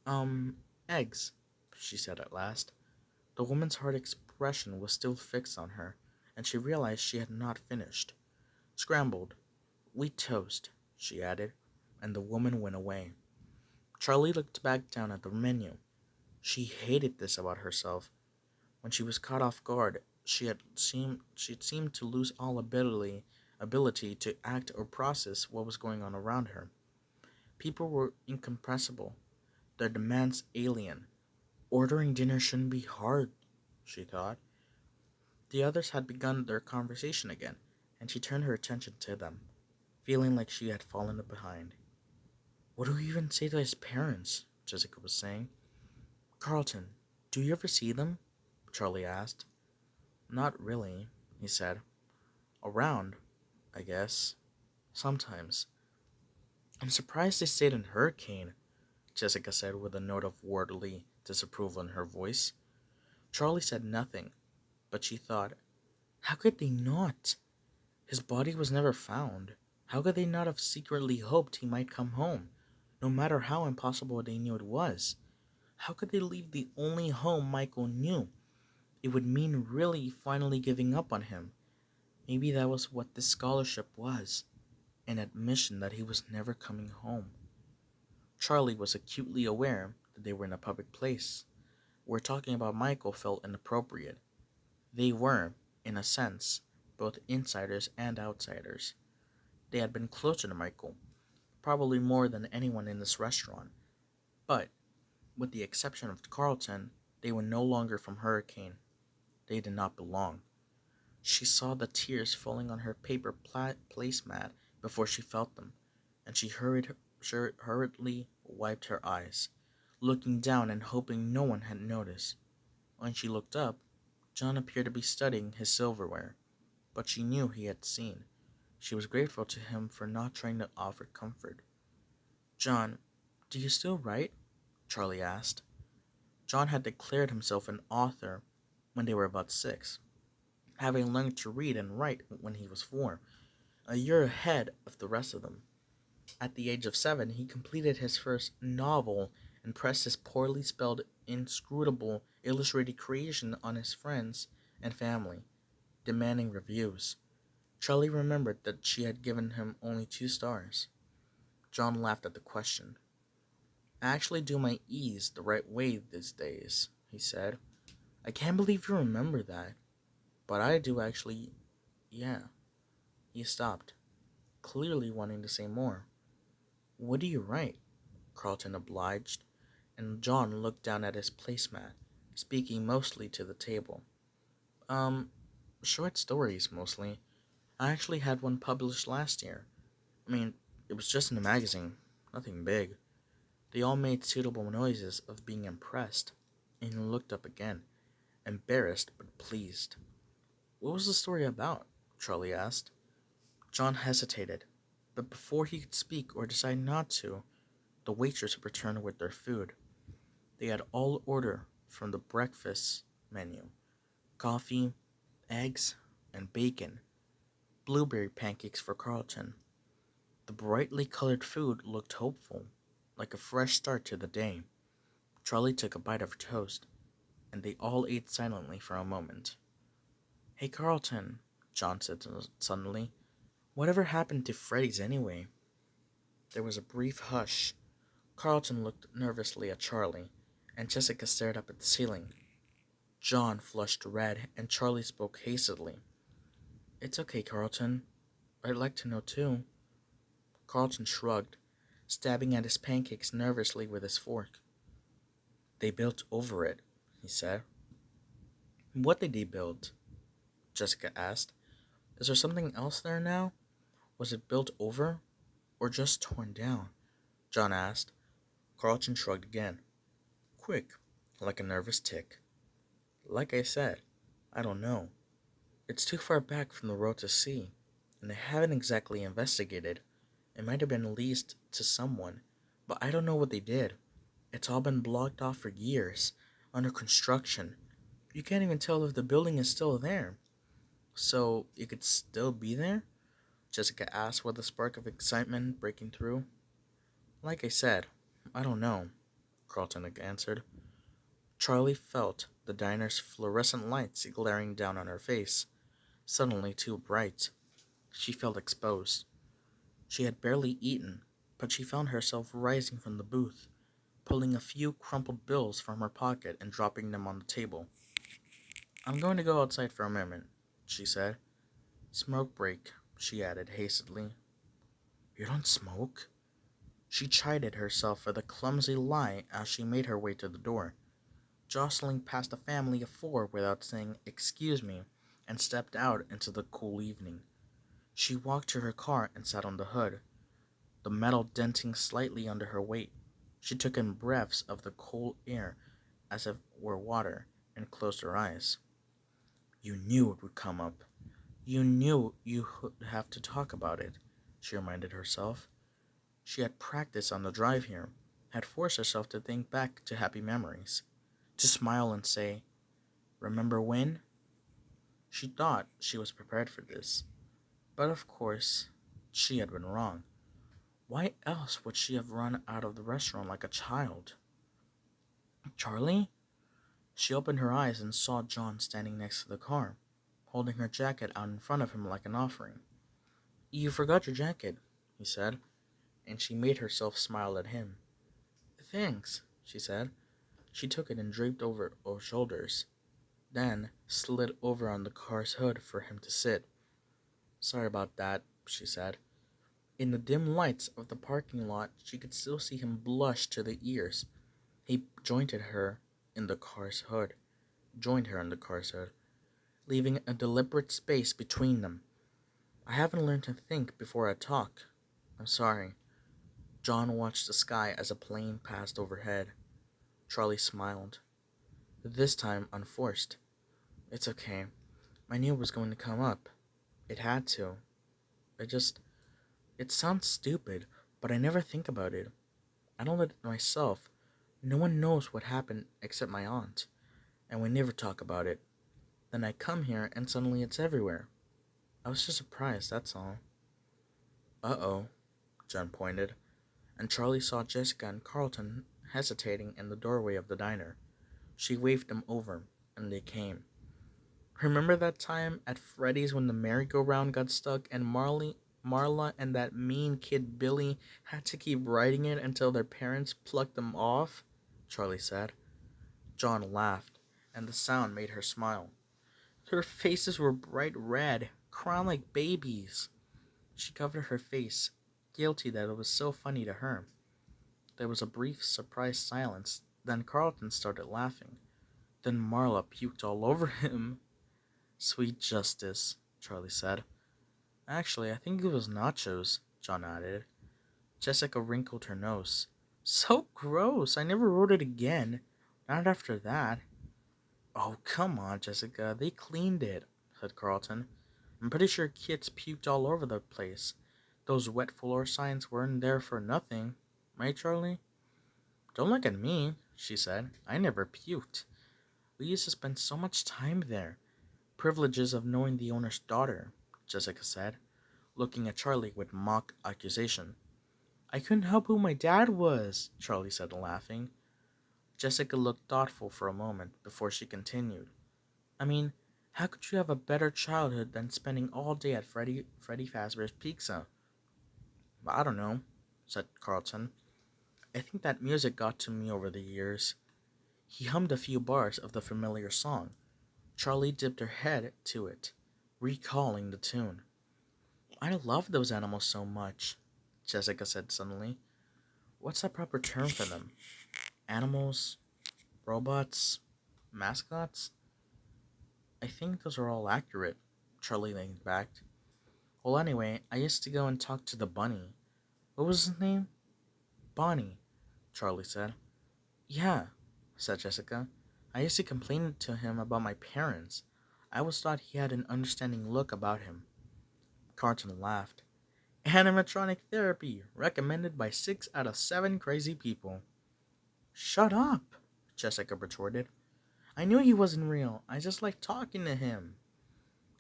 Um, eggs, she said at last. The woman's hard expression was still fixed on her, and she realized she had not finished. Scrambled, wheat toast, she added, and the woman went away. Charlie looked back down at the menu. She hated this about herself. When she was caught off guard, she had seemed to lose all ability to act or process what was going on around her. People were incompressible, their demands alien. Ordering dinner shouldn't be hard, she thought. The others had begun their conversation again, and she turned her attention to them, feeling like she had fallen behind. What do we even say to his parents? Jessica was saying. Carlton, do you ever see them? Charlie asked. Not really, he said. Around, I guess. Sometimes. I'm surprised they stayed in Hurricane, Jessica said with a note of worldly disapproval in her voice. Charlie said nothing, but she thought, how could they not? His body was never found. How could they not have secretly hoped he might come home, no matter how impossible they knew it was? How could they leave the only home Michael knew? It would mean really finally giving up on him. Maybe that was what this scholarship was, an admission that he was never coming home. Charlie was acutely aware that they were in a public place, where talking about Michael felt inappropriate. They were, in a sense, both insiders and outsiders. They had been closer to Michael, probably more than anyone in this restaurant, but, with the exception of Carlton, they were no longer from Hurricane. They did not belong. She saw the tears falling on her paper placemat before she felt them, and hurriedly wiped her eyes, looking down and hoping no one had noticed. When she looked up, John appeared to be studying his silverware, but she knew he had seen. She was grateful to him for not trying to offer comfort. John, do you still write? Charlie asked. John had declared himself an author when they were about 6, having learned to read and write when he was 4, a year ahead of the rest of them. At the age of 7, he completed his first novel and pressed his poorly spelled, inscrutable, illustrated creation on his friends and family, demanding reviews. Charlie remembered that she had given him only 2 stars. John laughed at the question. I actually do my E's the right way these days, he said. I can't believe you remember that. But I do actually, yeah. He stopped, clearly wanting to say more. What do you write? Carlton obliged, and John looked down at his placemat, speaking mostly to the table. Um, Short stories, mostly. I actually had one published last year. I mean, it was just in a magazine, nothing big. They all made suitable noises of being impressed, and he looked up again, embarrassed but pleased. What was the story about? Charlie asked. John hesitated, but before he could speak or decide not to, the waitress returned with their food. They had all ordered from the breakfast menu: coffee, eggs, and bacon, blueberry pancakes for Carlton. The brightly colored food looked hopeful, like a fresh start to the day. Charlie took a bite of toast, and they all ate silently for a moment. Hey Carlton, John said suddenly, whatever happened to Freddy's anyway? There was a brief hush. Carlton looked nervously at Charlie, and Jessica stared up at the ceiling. John flushed red, and Charlie spoke hastily. It's okay, Carlton. I'd like to know too. Carlton shrugged, stabbing at his pancakes nervously with his fork. They built over it, he said. What did they build? Jessica asked. Is there something else there now? Was it built over, or just torn down? John asked. Carlton shrugged again. Quick, like a nervous tick. Like I said, I don't know. It's too far back from the road to see, and I haven't exactly investigated. It might have been leased to someone, but I don't know what they did. It's all been blocked off for years, under construction. You can't even tell if the building is still there. So, it could still be there? Jessica asked with a spark of excitement breaking through. Like I said, I don't know. Carlton answered. Charlie felt the diner's fluorescent lights glaring down on her face, suddenly too bright. She felt exposed. She had barely eaten, but she found herself rising from the booth, pulling a few crumpled bills from her pocket and dropping them on the table. I'm going to go outside for a moment, she said. Smoke break, she added hastily. You don't smoke? She chided herself for the clumsy lie as she made her way to the door, jostling past a family of four without saying "excuse me," and stepped out into the cool evening. She walked to her car and sat on the hood, the metal denting slightly under her weight. She took in breaths of the cool air as if it were water, and closed her eyes. You knew it would come up. You knew you would have to talk about it, she reminded herself. She had practiced on the drive here, had forced herself to think back to happy memories, to smile and say, remember when? She thought she was prepared for this, but of course, she had been wrong. Why else would she have run out of the restaurant like a child? Charlie? She opened her eyes and saw John standing next to the car, holding her jacket out in front of him like an offering. You forgot your jacket, he said, and she made herself smile at him. Thanks, she said. She took it and draped over her shoulders, then slid over on the car's hood for him to sit. Sorry about that, she said. In the dim lights of the parking lot, she could still see him blush to the ears. He joined her in the car's hood, leaving a deliberate space between them. I haven't learned to think before I talk. I'm sorry. John watched the sky as a plane passed overhead. Charlie smiled, this time unforced. It's okay. I knew it was going to come up. It had to. I just... It sounds stupid, but I never think about it. I don't let it myself. No one knows what happened except my aunt, and we never talk about it. Then I come here and suddenly it's everywhere. I was just surprised, that's all. Uh-oh, Jen pointed, and Charlie saw Jessica and Carlton hesitating in the doorway of the diner. She waved them over, and they came. Remember that time at Freddy's when the merry-go-round got stuck and Marla and that mean kid Billy had to keep riding it until their parents plucked them off? Charlie said. John laughed, and the sound made her smile. Their faces were bright red, crying like babies. She covered her face, guilty that it was so funny to her. There was a brief, surprised silence, then Carlton started laughing. Then Marla puked all over him. Sweet justice, Charlie said. Actually, I think it was nachos, John added. Jessica wrinkled her nose. So gross, I never wrote it again. Not after that. Oh, come on, Jessica, they cleaned it, said Carlton. I'm pretty sure kids puked all over the place. Those wet floor signs weren't there for nothing. Right, Charlie? Don't look at me, she said. I never puked. We used to spend so much time there. Privileges of knowing the owner's daughter, Jessica said, looking at Charlie with mock accusation. I couldn't help who my dad was, Charlie said, laughing. Jessica looked thoughtful for a moment before she continued. I mean, how could you have a better childhood than spending all day at Freddy Fazbear's Pizza? I don't know, said Carlton. I think that music got to me over the years. He hummed a few bars of the familiar song. Charlie dipped her head to it, recalling the tune. I love those animals so much, Jessica said suddenly. What's the proper term for them? Animals? Robots? Mascots? I think those are all accurate, Charlie leaned back. Well, anyway, I used to go and talk to the bunny. What was his name? Bonnie, Charlie said. Yeah, said Jessica. I used to complain to him about my parents. I always thought he had an understanding look about him. Carlton laughed. Animatronic therapy, recommended by 6 out of 7 crazy people. Shut up, Jessica retorted. I knew he wasn't real. I just liked talking to him.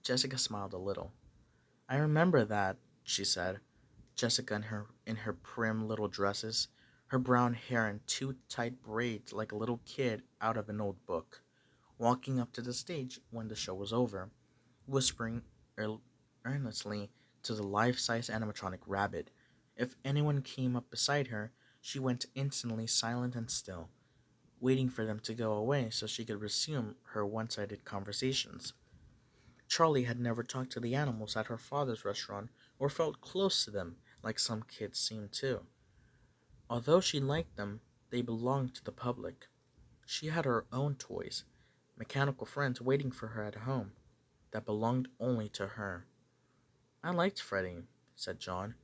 Jessica smiled a little. I remember that, she said. Jessica in her prim little dresses, her brown hair in two tight braids like a little kid out of an old book, walking up to the stage when the show was over, whispering ear- earnestly to the life size animatronic rabbit. If anyone came up beside her, she went instantly silent and still, waiting for them to go away so she could resume her one sided conversations. Charlie had never talked to the animals at her father's restaurant or felt close to them like some kids seemed to. Although she liked them, they belonged to the public. She had her own toys, mechanical friends waiting for her at home, that belonged only to her. I liked Freddie, said John.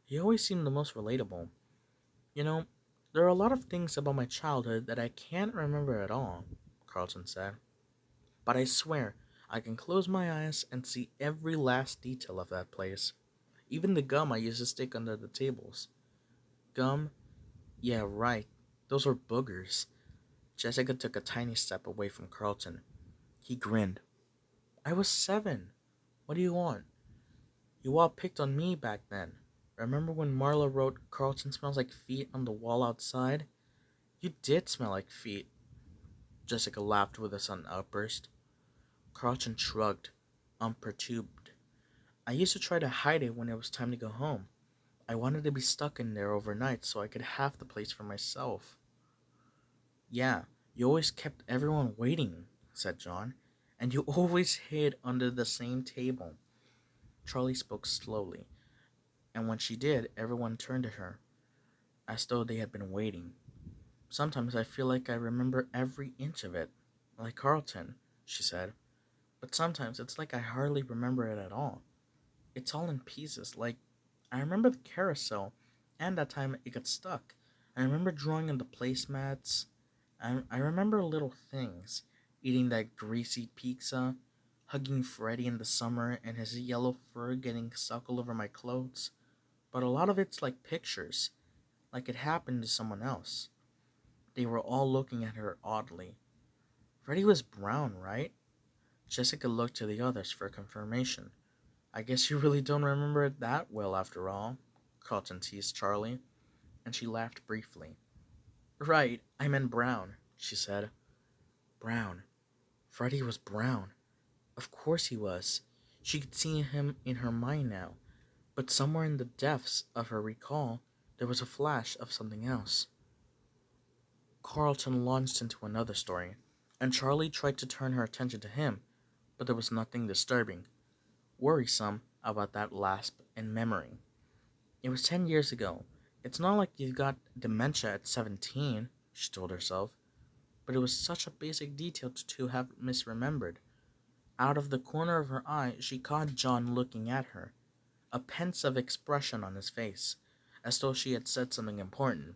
He always seemed the most relatable. You know, there are a lot of things about my childhood that I can't remember at all, Carlton said. But I swear, I can close my eyes and see every last detail of that place. Even the gum I used to stick under the tables. Gum? Yeah, right. Those were boogers. Jessica took a tiny step away from Carlton. He grinned. I was 7. What do you want? You all picked on me back then. Remember when Marla wrote Carlton smells like feet on the wall outside? You did smell like feet. Jessica laughed with a sudden outburst. Carlton shrugged, unperturbed. I used to try to hide it when it was time to go home. I wanted to be stuck in there overnight so I could have the place for myself. Yeah, you always kept everyone waiting, said John, and you always hid under the same table. Charlie spoke slowly, and when she did, everyone turned to her, as though they had been waiting. Sometimes I feel like I remember every inch of it, like Carlton, she said, but sometimes it's like I hardly remember it at all. It's all in pieces, like I remember the carousel, and that time it got stuck. I remember drawing on the placemats. I remember little things, eating that greasy pizza, hugging Freddy in the summer, and his yellow fur getting stuck all over my clothes. But a lot of it's like pictures, like it happened to someone else. They were all looking at her oddly. Freddy was brown, right? Jessica looked to the others for confirmation. I guess you really don't remember it that well after all, Carlton teased Charlie, and she laughed briefly. Right, I meant brown, she said. Brown. Freddy was brown. Of course he was. She could see him in her mind now, but somewhere in the depths of her recall, there was a flash of something else. Carlton launched into another story, and Charlie tried to turn her attention to him, but there was nothing disturbing, worrisome about that lapse in memory. It was 10 years ago. It's not like you've got dementia at 17, she told herself, but it was such a basic detail to have misremembered. Out of the corner of her eye, she caught John looking at her, a pensive expression on his face, as though she had said something important.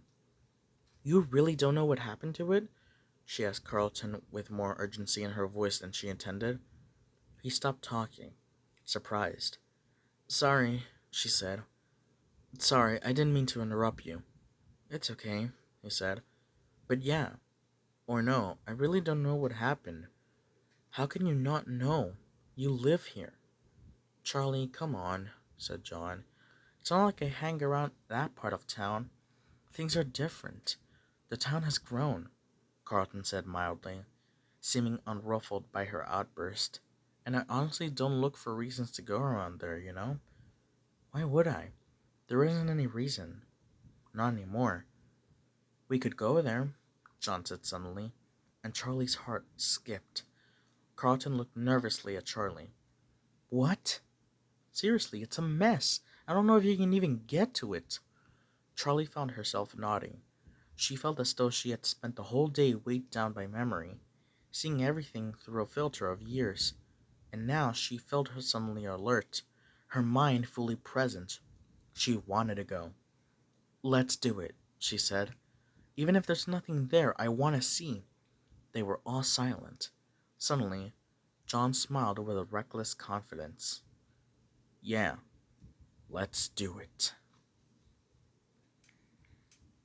You really don't know what happened to it? She asked Carlton with more urgency in her voice than she intended. He stopped talking, surprised. Sorry, she said. Sorry, I didn't mean to interrupt you. It's okay, he said. But yeah, or no, I really don't know what happened. How can you not know? You live here. Charlie, come on, said John. It's not like I hang around that part of town. Things are different. The town has grown, Carlton said mildly, seeming unruffled by her outburst. And I honestly don't look for reasons to go around there, you know? Why would I? There isn't any reason. Not anymore. We could go there, John said suddenly, and Charlie's heart skipped. Carlton looked nervously at Charlie. What? Seriously, it's a mess. I don't know if you can even get to it. Charlie found herself nodding. She felt as though she had spent the whole day weighed down by memory, seeing everything through a filter of years, and now she felt her suddenly alert, her mind fully present. She wanted to go. Let's do it, she said. Even if there's nothing there, I want to see. They were all silent. Suddenly, John smiled with a reckless confidence. Yeah, let's do it.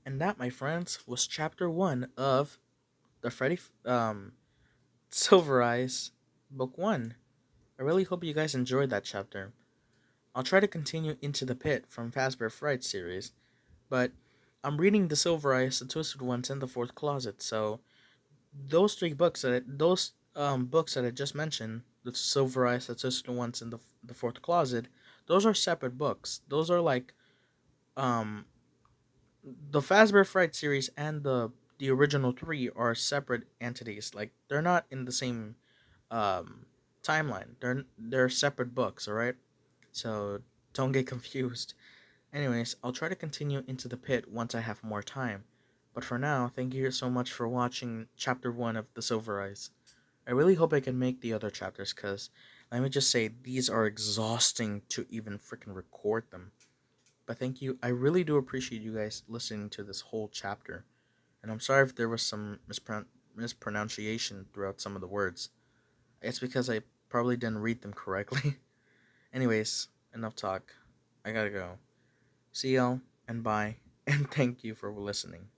And that, my friends, was chapter 1 of the Freddy Silver Eyes book 1. I really hope you guys enjoyed that chapter. I'll try to continue Into the Pit from Fazbear Fright series, but I'm reading The Silver Eyes, The Twisted Ones, and The Fourth Closet. So those three books those books that I just mentioned, The Silver Eyes, The Twisted Ones, and the Fourth Closet, those are separate books. Those are like um the Fazbear Fright series and the original three are separate entities. Like they're not in the same um timeline. They're separate books. All right, so don't get confused. Anyways, I'll try to continue Into the Pit once I have more time. But for now, thank you so much for watching Chapter 1 of The Silver Eyes. I really hope I can make the other chapters, because let me just say, these are exhausting to even freaking record them. But thank you. I really do appreciate you guys listening to this whole chapter. And I'm sorry if there was some mispronunciation throughout some of the words. It's because I probably didn't read them correctly. Anyways, enough talk. I gotta go. See y'all, and bye, and thank you for listening.